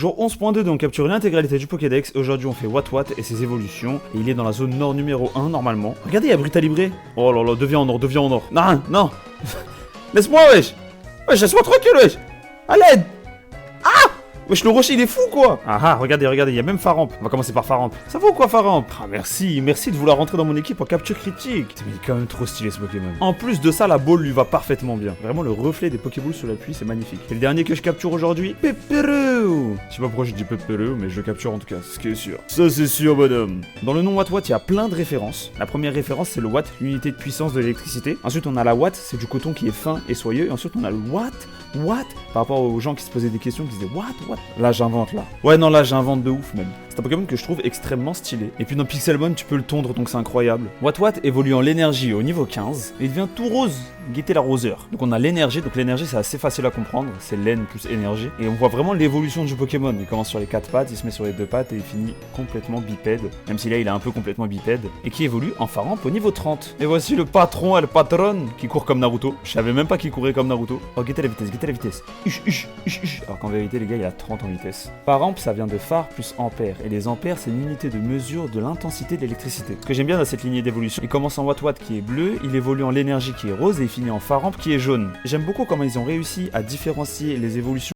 Jour 11.2, donc capture l'intégralité du Pokédex. Aujourd'hui, on fait Wat et ses évolutions. Et il est dans la zone nord numéro 1 normalement. Regardez, il y a Brutalibré. Oh là là, deviens en or, deviens en or. Non, non. Laisse-moi, wesh. Wesh, laisse-moi tranquille, wesh. À l'aide. Wesh, le rocher il est fou quoi. Ah, regardez, il y a même Faramp. On va commencer par Faramp. Ça vaut quoi Faramp? Ah, merci de vouloir rentrer dans mon équipe en capture critique. Mais il est quand même trop stylé ce Pokémon. En plus de ça, la balle lui va parfaitement bien. Vraiment, le reflet des Pokéballs sur l'appui, c'est magnifique. Et le dernier que je capture aujourd'hui, Pepperoo. Je sais pas pourquoi je dis Pepperoo, mais je le capture en tout cas, c'est ce qui est sûr. Ça c'est sûr, bonhomme. Dans le nom Wat, il y a plein de références. La première référence, c'est le Watt, l'unité de puissance de l'électricité. Ensuite, on a la Watt, c'est du coton qui est fin et soyeux. Et ensuite, on a le Watt, par rapport aux gens qui se posaient des questions, qui disaient What. Là, j'invente là. Ouais, non, là, j'invente de ouf même. C'est un Pokémon que je trouve extrêmement stylé. Et puis dans Pixelmon, tu peux le tondre, donc c'est incroyable. Wat évolue en l'énergie au niveau 15. Et il devient tout rose. Guettez la roseur. Donc on a l'énergie. Donc l'énergie, c'est assez facile à comprendre. C'est laine plus énergie. Et on voit vraiment l'évolution du Pokémon. Il commence sur les 4 pattes, il se met sur les 2 pattes et il finit complètement bipède. Même si là, il est un peu complètement bipède. Et qui évolue en Faramp au niveau 30. Et voici le patron et le patronne qui court comme Naruto. Je savais même pas qu'il courait comme Naruto. Oh, guettez la vitesse. Alors qu'en vérité, les gars, il a 30 en vitesse. Faramp, ça vient de phare plus ampère. Et les ampères, c'est une unité de mesure de l'intensité de l'électricité. Ce que j'aime bien dans cette lignée d'évolution, il commence en Wat qui est bleu, il évolue en l'énergie qui est rose et il finit en Faramp qui est jaune. J'aime beaucoup comment ils ont réussi à différencier les évolutions